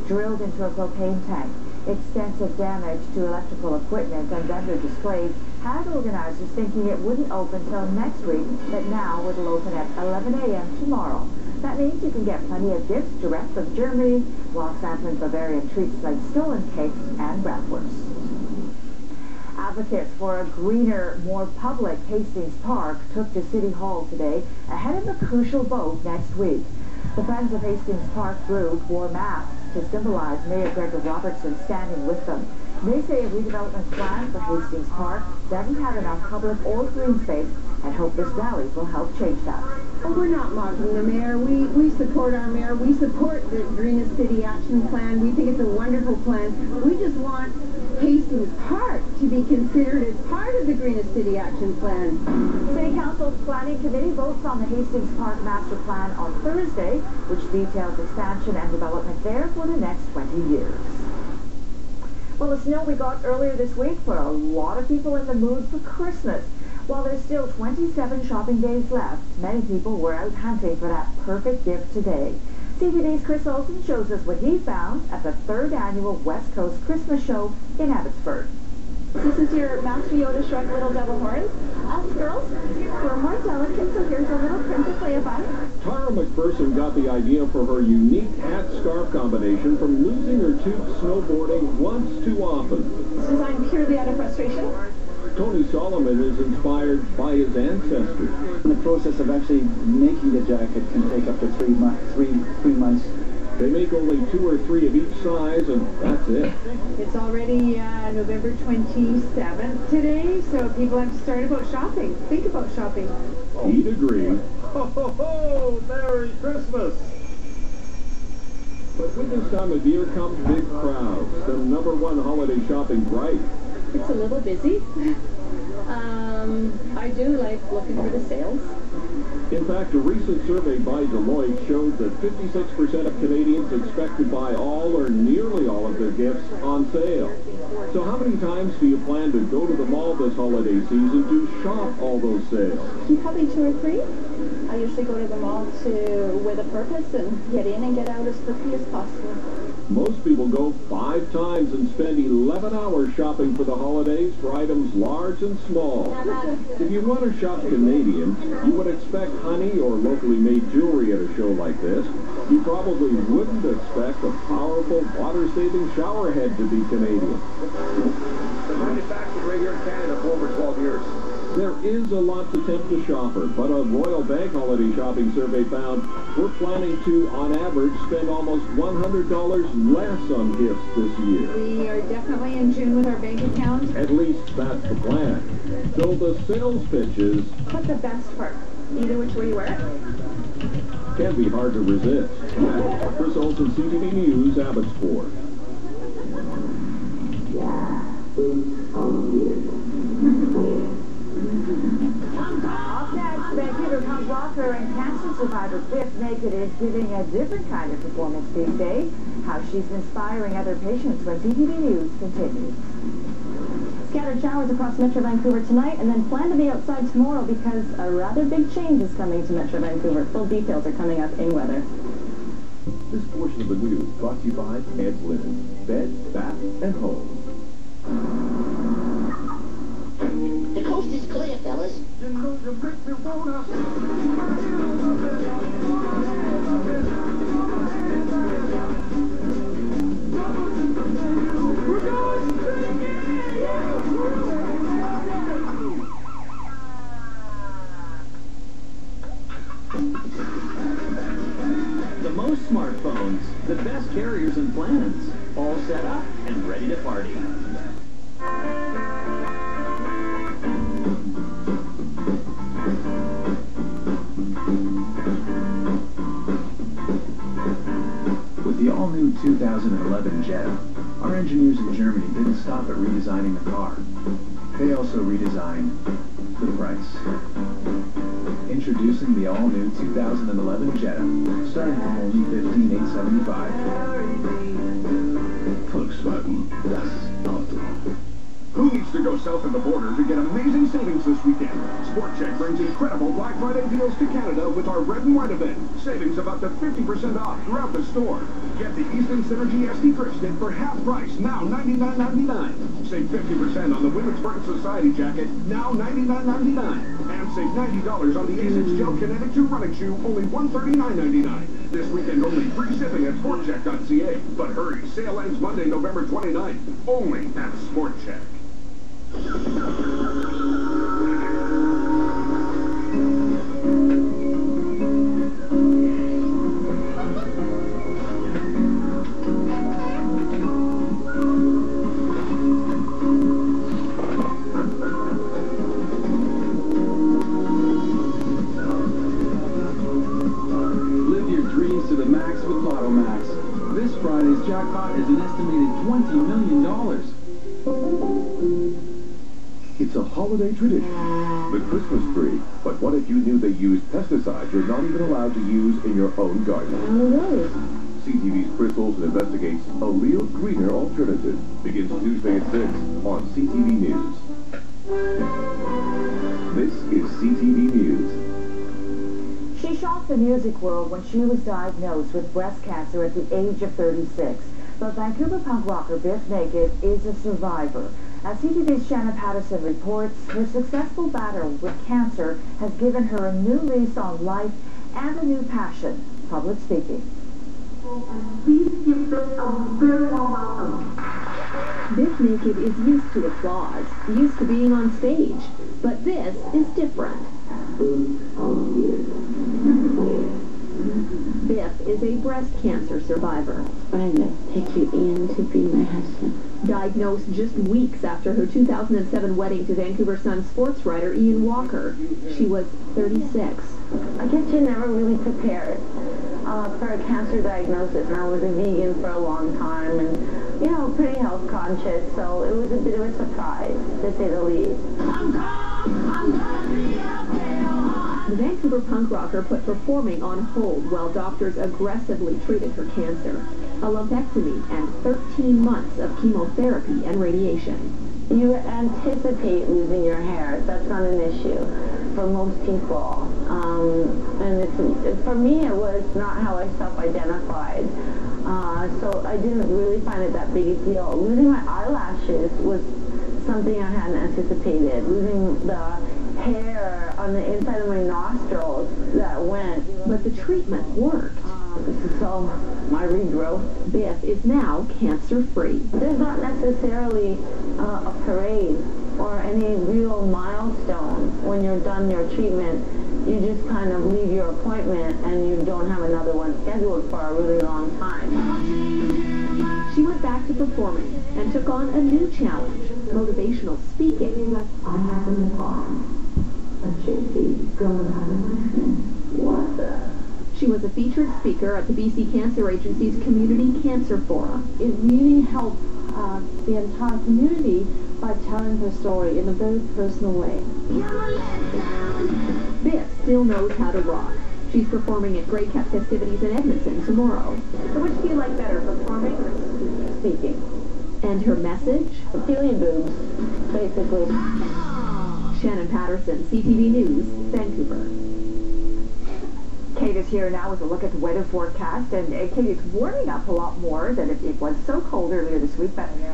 drilled into a propane tank. Extensive damage to electrical equipment and vendor displays had organizers thinking it wouldn't open till next week, but now it'll open at 11 a.m. tomorrow. That means you can get plenty of gifts direct from Germany while sampling Bavarian treats like stolen cakes and bratwurst. Advocates for a greener, more public Hastings Park took to City Hall today ahead of a crucial vote next week. The Friends of Hastings Park group wore masks to symbolize Mayor Gregor Robertson standing with them. They say a redevelopment plan for Hastings Park doesn't have enough public or green space and hope this rally will help change that. Well, we're not mocking the mayor. We support our mayor. We support the Greenest City Action Plan. We think it's a wonderful plan. We just want Hastings Park to be considered as part of the Greenest City Action Plan. City Council's Planning Committee votes on the Hastings Park Master Plan on Thursday, which details expansion and development there for the next 20 years. Well, the snow we got earlier this week put a lot of people in the mood for Christmas. While there's still 27 shopping days left, many people were out hunting for that perfect gift today. CTV's Chris Olsen shows us what he found at the 3rd annual West Coast Christmas Show in Abbotsford. This is your Master Yoda Shrug Little Devil Horns. Us girls, we're more delicate, so here's a little princess Leia bun. Tara McPherson got the idea for her unique hat-scarf combination from losing her tube snowboarding once too often. It's designed purely out of frustration. Tony Solomon is inspired by his ancestors. The process of actually making the jacket can take up to three months. They make only 2 or 3 of each size, and that's it. It's already November 27th today, so people have to start about shopping. Think about shopping. He'd agree. Ho, ho, ho! Merry Christmas! But with this time of year comes big crowds, the #1 holiday shopping right. It's a little busy. I do like looking for the sales. In fact, a recent survey by Deloitte showed that 56% of Canadians expect to buy all or nearly all of their gifts on sale. So how many times do you plan to go to the mall this holiday season to shop all those sales? Probably 2 or 3. I usually go to the mall with a purpose and get in and get out as quickly as possible. Most people go 5 times and spend 11 hours shopping for the holidays for items large and small. If you want to shop Canadian, you would expect honey or locally made jewelry at a show like this. You probably wouldn't expect a powerful water-saving shower head to be Canadian. Been manufactured right here in Canada for over 12 years. There is a lot to tempt the shopper, but a Royal Bank holiday shopping survey found we're planning to, on average, spend almost $100 less on gifts this year. We are definitely in tune with our bank account. At least that's the plan. So the sales pitches What's the best part? Either which way you wear it? can be hard to resist. Chris Olsen, CTV News, Abbotsford. Up next, Vancouver punk rocker and cancer survivor Biff Naked is giving a different kind of performance these days. How she's inspiring other patients when CTV News continues. Scattered showers across Metro Vancouver tonight, and then plan to be outside tomorrow because a rather big change is coming to Metro Vancouver. Full details are coming up in weather. This portion of the news brought to you by Ed's Linen, Bed, Bath, and Home. The coast is clear, fellas. The most smartphones, the best carriers and plans, all set up and ready to party. With the all-new 2011 Jetta, our engineers in Germany didn't stop at redesigning the car. They also redesigned the price. Introducing the all-new 2011 Jetta, starting from only $15,875. Volkswagen, das Auto. Who needs to go south of the border to get amazing savings this weekend? Sport Check brings incredible Black Friday deals to Canada with our Red and White event. Savings of up to 50% off throughout the store. Get the Eastern Synergy SD Grip Stick for half price, now $99.99. Save 50% on the Women's Burton Society jacket, now $99.99. And save $90 on the ASICS Gel Kinetic 2 running shoe, only $139.99. This weekend only, free shipping at sportcheck.ca. But hurry, sale ends Monday, November 29th. Only at Sport Check. Friday's jackpot is an estimated $20 million. It's a holiday tradition, the Christmas tree. But what if you knew they use pesticides you're not even allowed to use in your own garden? CTV's Crystals investigates a real greener alternative. Begins Tuesday at 6 on CTV News. This is CTV News. She shocked the music world when she was diagnosed with breast cancer at the age of 36. But Vancouver punk rocker Biff Naked is a survivor. As CTV's Shannon Patterson reports, her successful battle with cancer has given her a new lease on life and a new passion, public speaking. Please give Biff a very warm welcome. Biff Naked is used to applause, used to being on stage, but this is different. Biff is a breast cancer survivor. I'm going to take you in to be my husband. Diagnosed just weeks after her 2007 wedding to Vancouver Sun sports writer Ian Walker. She was 36. I guess you're never really prepared for a cancer diagnosis, and I was a vegan for a long time and, you know, pretty health conscious, so it was a bit of a surprise, to say the least. The Vancouver punk rocker put performing on hold while doctors aggressively treated her cancer. A lumpectomy and 13 months of chemotherapy and radiation. You anticipate losing your hair. That's not an issue for most people. And for me, it was not how I self-identified. So I didn't really find it that big a deal. Losing my eyelashes was something I hadn't anticipated. Losing the hair on the inside of my nostrils that went. But the treatment worked. So my regrowth. Biff is now cancer-free. There's not necessarily a parade or any real milestone when you're done your treatment. You just kind of leave your appointment and you don't have another one scheduled for a really long time. She went back to performing and took on a new challenge, motivational speaking. I have in the farm a gypsy going out of my skin. What the? She was a featured speaker at the BC Cancer Agency's Community Cancer Forum. It really helped the entire community by telling her story in a very personal way. Biff still knows how to rock. She's performing at Grey Cup festivities in Edmonton tomorrow. So which do you like better, performing or speaking? And her message? Feel your boobs, basically. Shannon Patterson, CTV News, Vancouver. Kate is here now with a look at the weather forecast, and Kate, it's warming up a lot more than it was so cold earlier this week, but we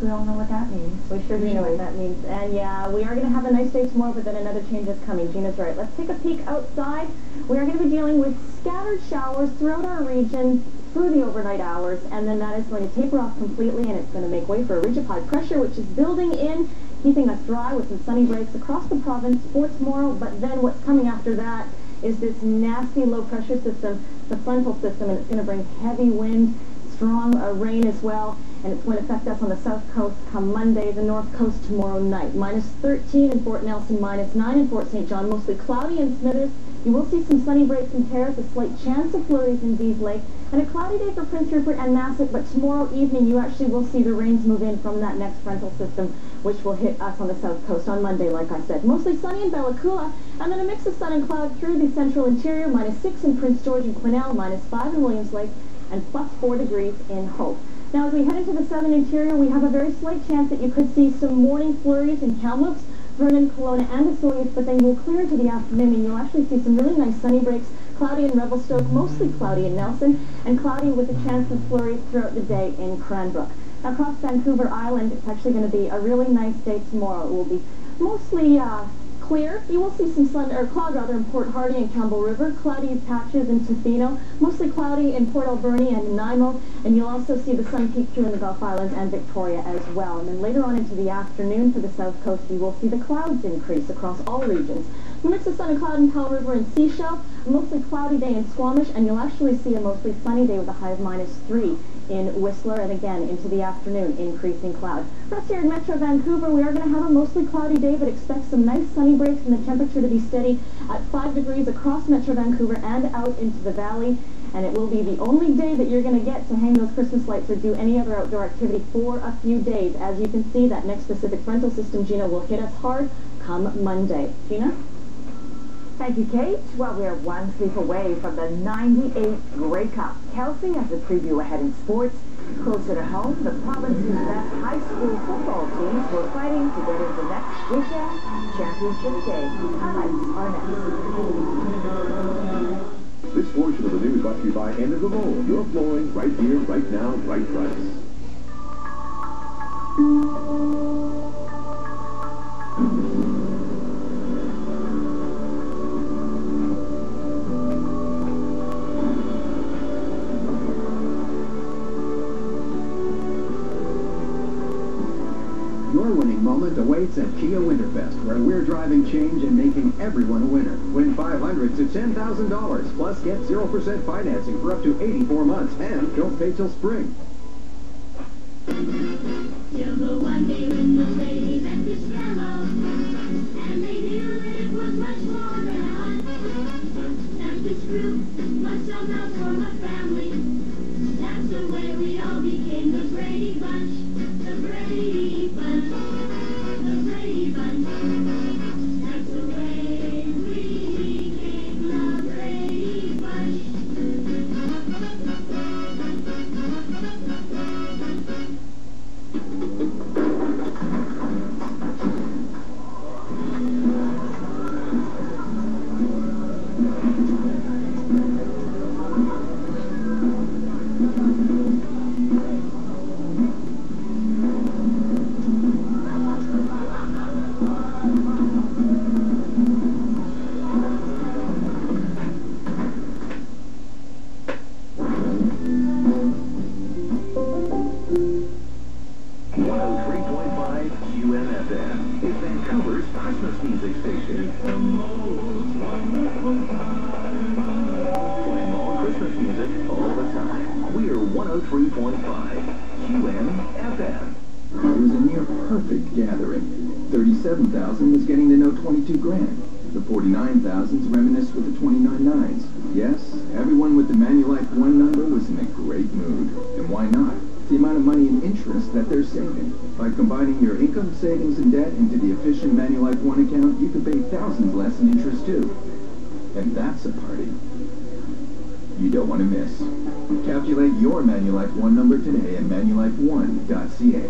all know what that means. We sure do know what that means. And yeah, we are going to have a nice day tomorrow, but then another change is coming. Gina's right. Let's take a peek outside. We are going to be dealing with scattered showers throughout our region through the overnight hours, and then that is going to taper off completely, and it's going to make way for a ridge of high pressure, which is building in, keeping us dry with some sunny breaks across the province for tomorrow. But then what's coming after that is this nasty low-pressure system, the frontal system, and it's going to bring heavy wind, strong rain as well, and it's going to affect us on the south coast come Monday, the north coast tomorrow night. Minus 13 in Fort Nelson, minus 9 in Fort St. John, mostly cloudy in Smithers. You will see some sunny breaks and tears, a slight chance of flurries in Bees Lake, and a cloudy day for Prince Rupert and Massac, but tomorrow evening you actually will see the rains move in from that next frontal system, which will hit us on the south coast on Monday, like I said. Mostly sunny in Bella Coola, and then a mix of sun and cloud through the central interior, minus 6 in Prince George and Quesnel, minus 5 in Williams Lake, and plus 4 degrees in Hope. Now, as we head into the southern interior, we have a very slight chance that you could see some morning flurries in Kamloops, Vernon, Kelowna, and Osoyoos, but then we'll clear into the afternoon, and you'll actually see some really nice sunny breaks. Cloudy in Revelstoke, mostly cloudy in Nelson, and cloudy with a chance of flurries throughout the day in Cranbrook. Now, across Vancouver Island, it's actually going to be a really nice day tomorrow. It will be mostly clear. You will see some sun, or cloud rather, in Port Hardy and Campbell River. Cloudy patches in Tofino. Mostly cloudy in Port Alberni and Nanaimo. And you'll also see the sun peek through in the Gulf Islands and Victoria as well. And then later on into the afternoon for the south coast, you will see the clouds increase across all regions. A mix of sun and cloud in Powell River and Seashell. A mostly cloudy day in Squamish. And you'll actually see a mostly sunny day with a high of -3 in Whistler. And again, into the afternoon, increasing cloud. For us here in Metro Vancouver, we are going to have a mostly cloudy day, but expect some nice sunny breaks and the temperature to be steady at 5 degrees across Metro Vancouver and out into the valley. And it will be the only day that you're going to get to hang those Christmas lights or do any other outdoor activity for a few days. As you can see, that next Pacific frontal system, Gina, will hit us hard come Monday. Gina? Thank you, Kate. Well, we are one sleep away from the 98th Grey Cup. Kelsey has a preview ahead in sports. Closer to home, the province's best high school football teams were fighting to get into next weekend championship day. Highlights are next. This portion of the news brought to you by End of the Road. Your flooring right here, right now, right price. Your winning moment awaits at Kia Winterfest, where we're driving change and making everyone a winner. Win $500 to $10,000, plus get 0% financing for up to 84 months, and don't pay till spring. Silver one day when the ladies at the shallow, and they knew that it was much more than art. That's the screw, myself now for my family. That's the way we all became the Brady Bunch. The Brady Bunch. The Brady Bunch. That's the way we became the Brady Bunch. Vancouver's Christmas music station. Playing all Christmas music all the time. We're 103.5 QMFM. It was a near perfect gathering. 37,000 was getting to know 22 grand. The 49,000s reminisced with the 29 nines. Yes, everyone with the Manulife 1 number was in a great mood. And why not? The amount of money and interest that they're saving. By combining your income, savings, and debt into the efficient Manulife 1 account, you can pay thousands less in interest too. And that's a party you don't want to miss. Calculate your Manulife 1 number today at manulife1.ca.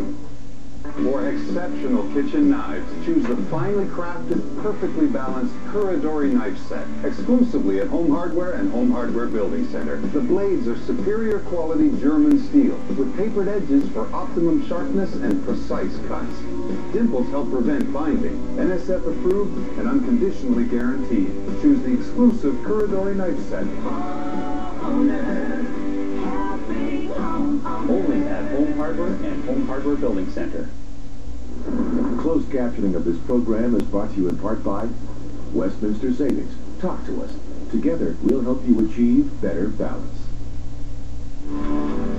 For exceptional kitchen knives, choose the finely crafted, perfectly balanced Kurodori knife set, exclusively at Home Hardware and Home Hardware Building Center. The blades are superior quality German steel, with tapered edges for optimum sharpness and precise cuts. Dimples help prevent binding, NSF approved and unconditionally guaranteed. Choose the exclusive Kurodori knife set. Only at Home Hardware and Home Hardware Building Center. Closed captioning of this program is brought to you in part by Westminster Savings. Talk to us. Together, we'll help you achieve better balance.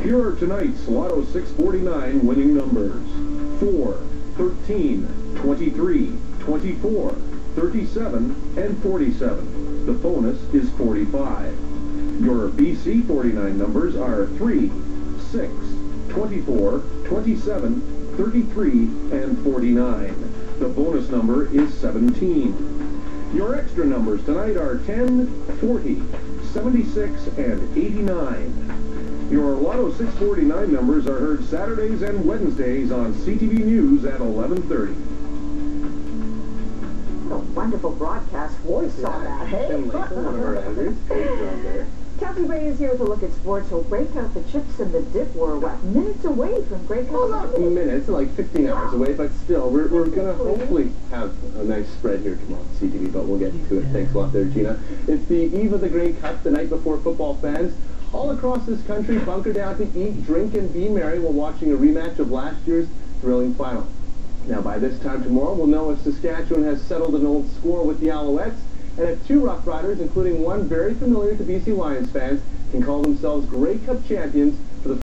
Here are tonight's Lotto 649 winning numbers. 4, 13, 23, 24, 37, and 47. The bonus is 45. Your BC 49 numbers are 3, 6, 24, 27, 33, and 49. The bonus number is 17. Your extra numbers tonight are 10, 40, 76, and 89. Your Lotto 649 numbers are heard Saturdays and Wednesdays on CTV News at 11:30. wonderful broadcast voice on that, hey? Tim Latham, one of our editors. Great job there. Kathy Ray is here with a look at sports. We'll break out the chips and the dip. We're, what, minutes away from Grey Cup? Well, not minutes, like 15 hours away, but still, we're going to hopefully have a nice spread here tomorrow on CTV, but we'll get to it. Thanks a lot there, Gina. It's the eve of the Grey Cup, the night before football fans all across this country bunker down to eat, drink, and be merry while watching a rematch of last year's thrilling final. Now, by this time tomorrow, we'll know if Saskatchewan has settled an old score with the Alouettes, and if two Rough Riders, including one very familiar to BC Lions fans, can call themselves Grey Cup champions